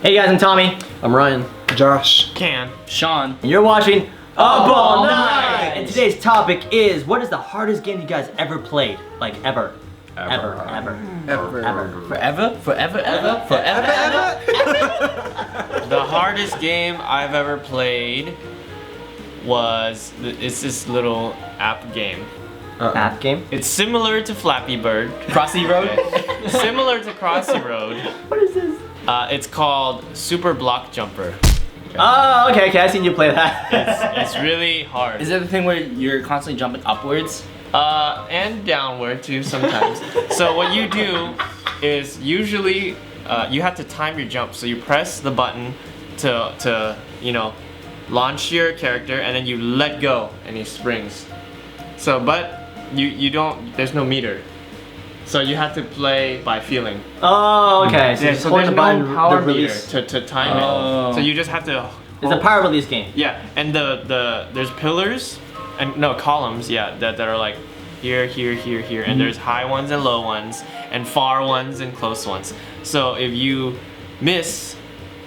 Hey guys, I'm Tommy. I'm Ryan. Josh. Can. Sean. And you're watching Up All Night! And today's topic is, what is the hardest game you guys ever played? Like ever. Ever. Forever. The hardest game I've ever played was it's this little app game. App game? It's similar to Flappy Bird. Crossy Road? Okay. Similar to Crossy Road. What is this? It's called Super Block Jumper. Oh, okay, I've seen you play that. It's really hard. Is it the thing where you're constantly jumping upwards? And downward too sometimes. So what you do is usually you have to time your jump. So you press the button to launch your character, and then you let go and he springs. So but you don't, there's no meter. So you have to play by feeling. Oh, okay. So, So there's no power meter to time it. So you just have to. It's a power release game. Yeah, and there's pillars and columns. Yeah, that are like here, and there's high ones and low ones, and far ones and close ones. So if you miss,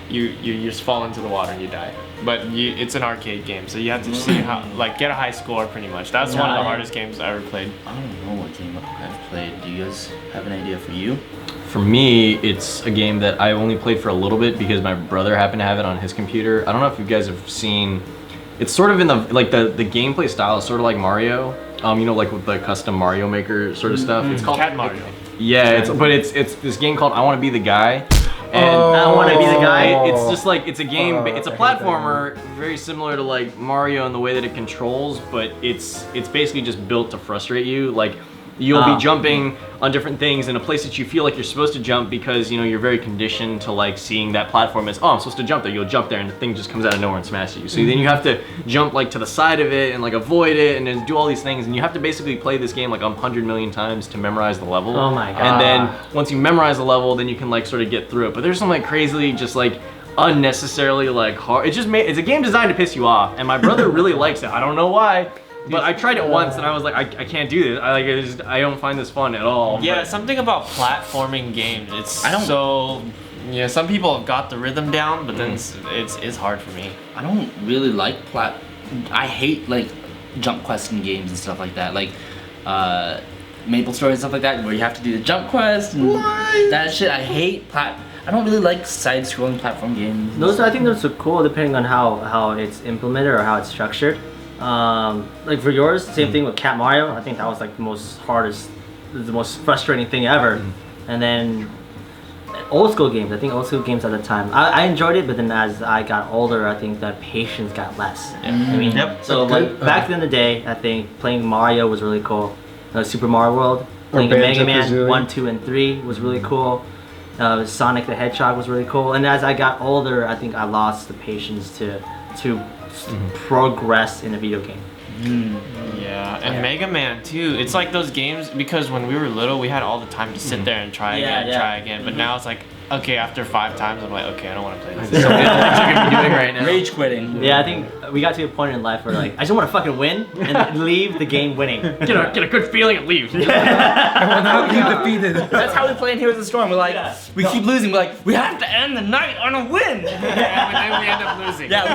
you just fall into the water and you die. But it's an arcade game, so you have to see how get a high score pretty much. That's one of the hardest games I ever played. I don't know what game I've played. Do you guys have an idea for you? For me, it's a game that I only played for a little bit because my brother happened to have it on his computer. I don't know if you guys have seen. It's sort of in the the gameplay style is sort of like Mario. Like with the custom Mario Maker sort of stuff. It's called Cat Mario. Yeah, it's this game called I Want to Be the Guy. And I Want to Be the Guy. It's just like, it's a game, it's a platformer very similar to like Mario in the way that it controls, but it's basically just built to frustrate you. Like you'll be jumping on different things in a place that you feel like you're supposed to jump because you're very conditioned to like seeing that platform as, oh, I'm supposed to jump there. You'll jump there and the thing just comes out of nowhere and smashes you. So then you have to jump like to the side of it and like avoid it and then do all these things, and you have to basically play this game like 100 million times to memorize the level. Oh my god. And then once you memorize the level, then you can like sort of get through it. But there's some like crazy, just like unnecessarily like hard. It's a game designed to piss you off, and my brother really likes it. I don't know why. But I tried it once and I was like, I can't do this. I don't find this fun at all. Yeah, something about platforming games. Some people have got the rhythm down, but then it's hard for me. I don't really like I hate like jump questing games and stuff like that. Like Maple Story and stuff like that, where you have to do the jump quest and that shit. I hate I don't really like side-scrolling platform games. I think those are cool depending on how it's implemented or how it's structured. Like for yours, same thing with Cat Mario. I think that was like the most frustrating thing ever. And then old school games. I think old school games at the time, I enjoyed it, but then as I got older, I think that patience got less. I mean, so like back in the day, I think playing Mario was really cool. Super Mario World, playing Mega Man 1, 2, and 3 was really cool. Sonic the Hedgehog was really cool. And as I got older, I think I lost the patience to progress in a video game. Yeah, and Mega Man too. It's like those games, because when we were little, we had all the time to sit there and try again. But now it's like, okay, after 5 times, I'm like, okay, I don't want to play this. What you're doing right now? Rage quitting. Yeah, I think we got to a point in life where like, I just want to fucking win and leave the game winning. Get a good feeling and leave. Defeated. That's how we play in Heroes of the Storm. We're like, we keep losing. We're like, we have to end the night on a win. Yeah, but then we end up losing. Yeah, we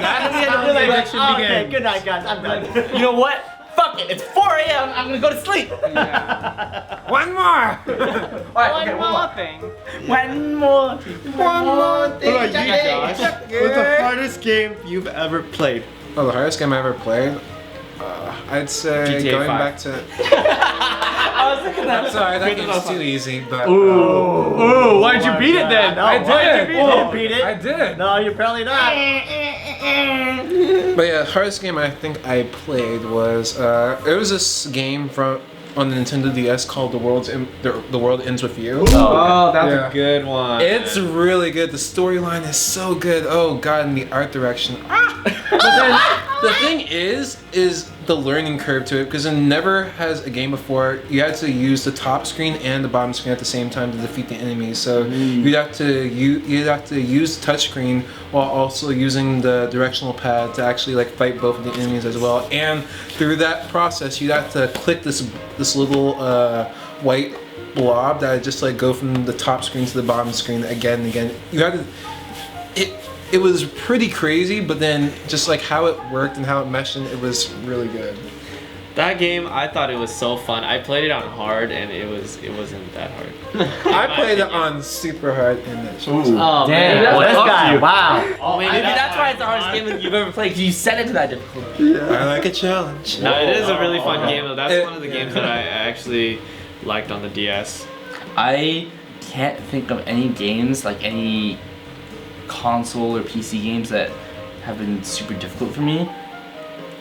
end up losing. Like, okay, good night, guys. I'm done. You know what? Fuck it. It's 4 a.m. I'm gonna go to sleep. One more. One more thing. One more thing. What about you, Josh? What's the hardest game you've ever played? Oh, the hardest game I ever played? I'd say GTA going 5. back to... I was thinking that. I'm sorry, that game's too easy, but... Ooh, why'd you beat it then? I did. You didn't beat it. I did. No, you're probably not. But yeah, the hardest game I think I played was it was this game on the Nintendo DS called The World Ends With You. Oh, that's a good one. It's really good. The storyline is so good. Oh god, and the art direction. But then the thing is the learning curve to it, because it never has a game before you had to use the top screen and the bottom screen at the same time to defeat the enemies. So you'd have to use the touch screen while also using the directional pad to actually like fight both of the enemies as well. And through that process, you'd have to click this little white blob that would just like go from the top screen to the bottom screen again and again. it was pretty crazy, but then just like how it worked and how it meshed, and it was really good. That game, I thought it was so fun. I played it on hard, and it wasn't that hard. I played it on super hard, and it Oh, Damn, man. what This up guy, you? wow. Oh, Maybe that's why it's the hardest game that you've ever played, because you set it to that difficulty. I like a challenge. No, it is a really fun game, though. That's one of the games that I actually liked on the DS. I can't think of any games, like any console or PC games that have been super difficult for me.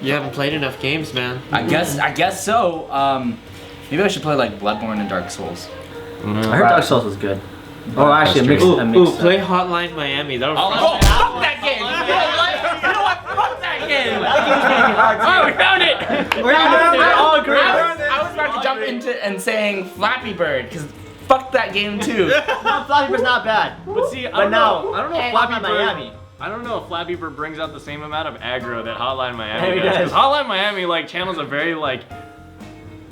You haven't played enough games, man. I guess so. Maybe I should play like Bloodborne and Dark Souls. I heard Dark Souls was good. Oh, actually, a mix. Play Hotline Miami. That'll Oh, fuck that game! You know what? Fuck that game! Oh, we found it! We're all agree. I was about to jump into and saying Flappy Bird, because fuck that game too. No, Flappy Bird's not bad. But see, But now, I don't know if Flappy Flappy Bird. Miami. I don't know if Flappy Bird brings out the same amount of aggro that Hotline Miami Yeah, it does. does. Because Hotline Miami like channels a very like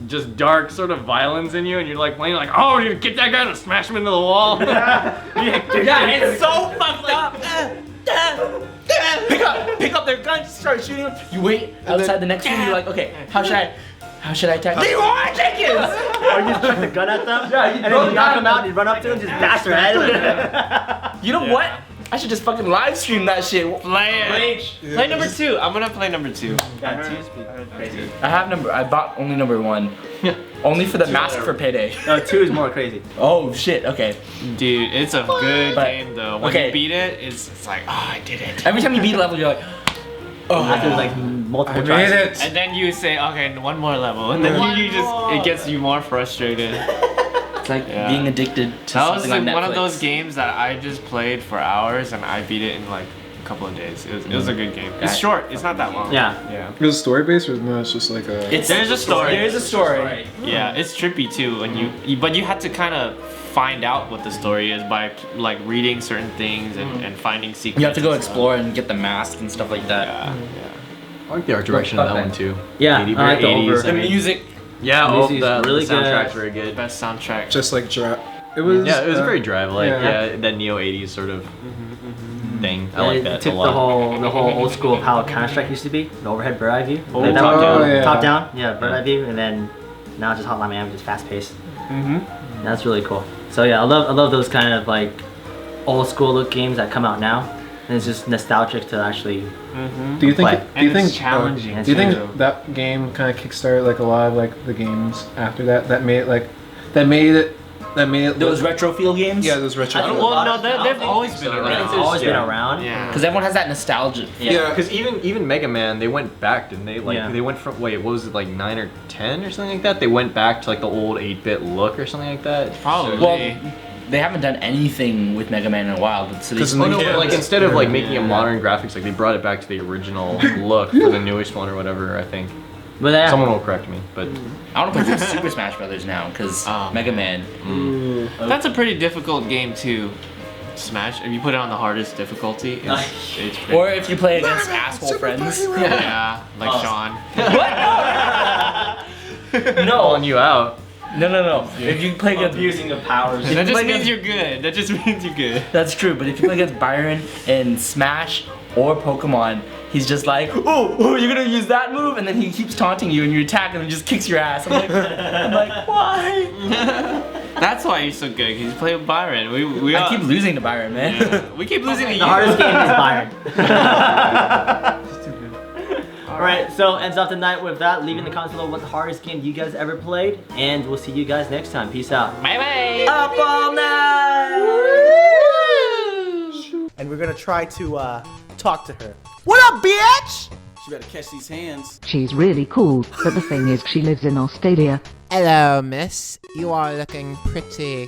just dark sort of violence in you, and you're like playing like, oh, you get that guy and smash him into the wall. Yeah, it's so fucked up. Pick up their guns, start shooting them. You wait outside the next room. You're like, okay, how should I attack? They are chickens. Or you just chuck the gun at them, Yeah, you and throw then the you knock gun. them out and you run up to them and just bash their head. You know what? I should just fucking live stream that shit. Play it. Play number 2. I'm gonna play number 2. Crazy. I bought only number 1. Only for the mask for payday. No, 2 is more crazy. Oh shit, okay. Dude, it's a good But- game though. When okay. you beat it, it's like, oh, I did it. Every time you beat a level, you're like, After like multiple I tries. made it. And then you say, okay, one more level, and then you just it gets you more frustrated. it's like being addicted to That was something on one of Netflix. those games that I just played for hours, and I beat it in like a couple of days. It was a good game. It's short. It's not that long. Yeah. Yeah. Is it story based or no? It's just like a. There's a story. There is a story. Yeah, it's trippy too, and but you had to kind of find out what the story is by like reading certain things and finding secrets. You have to go and stuff. explore and get the mask and stuff like that. Yeah, I like the art direction of that one too. Yeah, 80, I like the 80s, over- I The mean- music. Yeah, The oh, music's the really soundtrack's good. very good. Best soundtrack. Just like it was. Yeah, it was very drive like yeah. that neo 80s sort of thing. I And like it that a took lot. the whole old school of how Counter-Strike used to be, the overhead bird eye view. Oh, Like that top one. down. yeah. Top down, yeah, bird eye view, and then now it's just Hotline Miami, just fast paced. That's really cool. So yeah, I love those kind of like old school look games that come out now, and it's just nostalgic to actually. Do you think? Play. Do you And think? it's challenging. It's Do you think true. that game kind of kickstarted like a lot of like the games after that? That made it. Those retro feel games. Yeah, those retro. I think Well, no, they've always been It's around. always been around. Yeah. Because everyone has that nostalgia. Yeah. Because even Mega Man, they went back, didn't they? Like Yeah. they went from what was it like 9 or 10 or something like that? They went back to like the old 8-bit look or something like that. Probably. Well, they haven't done anything with Mega Man in a while. So they 'Cause Oh no, Yeah. but like instead of like making it modern graphics, like they brought it back to the original look for the newest one or whatever. I think But yeah, someone will correct me, but I want to play Super Smash Brothers now because Oh. Mega Man. That's a pretty difficult game to smash. If you put it on the hardest difficulty, it's pretty Or if you play against asshole friends. yeah, like Sean. No, calling you out. no. If you play against abusing the powers. That just Like means a- you're good. That just means you're good. That's true, but if you play against Byron in Smash or Pokemon, he's just like, oh, you're gonna use that move, and then he keeps taunting you, and you attack him and just kicks your ass. I'm like, why? That's why you're so good, because you play with Byron. We I keep losing to Byron, man. yeah. We keep losing to you. The hardest game is Byron. Alright, so ends off the night with that. Leaving the comments below what the hardest game you guys ever played. And we'll see you guys next time. Peace out. Bye bye. Up all night! And we're gonna try to talk to her. What up, bitch? She better catch these hands. She's really cool, but the thing is she lives in Australia. Hello, miss. You are looking pretty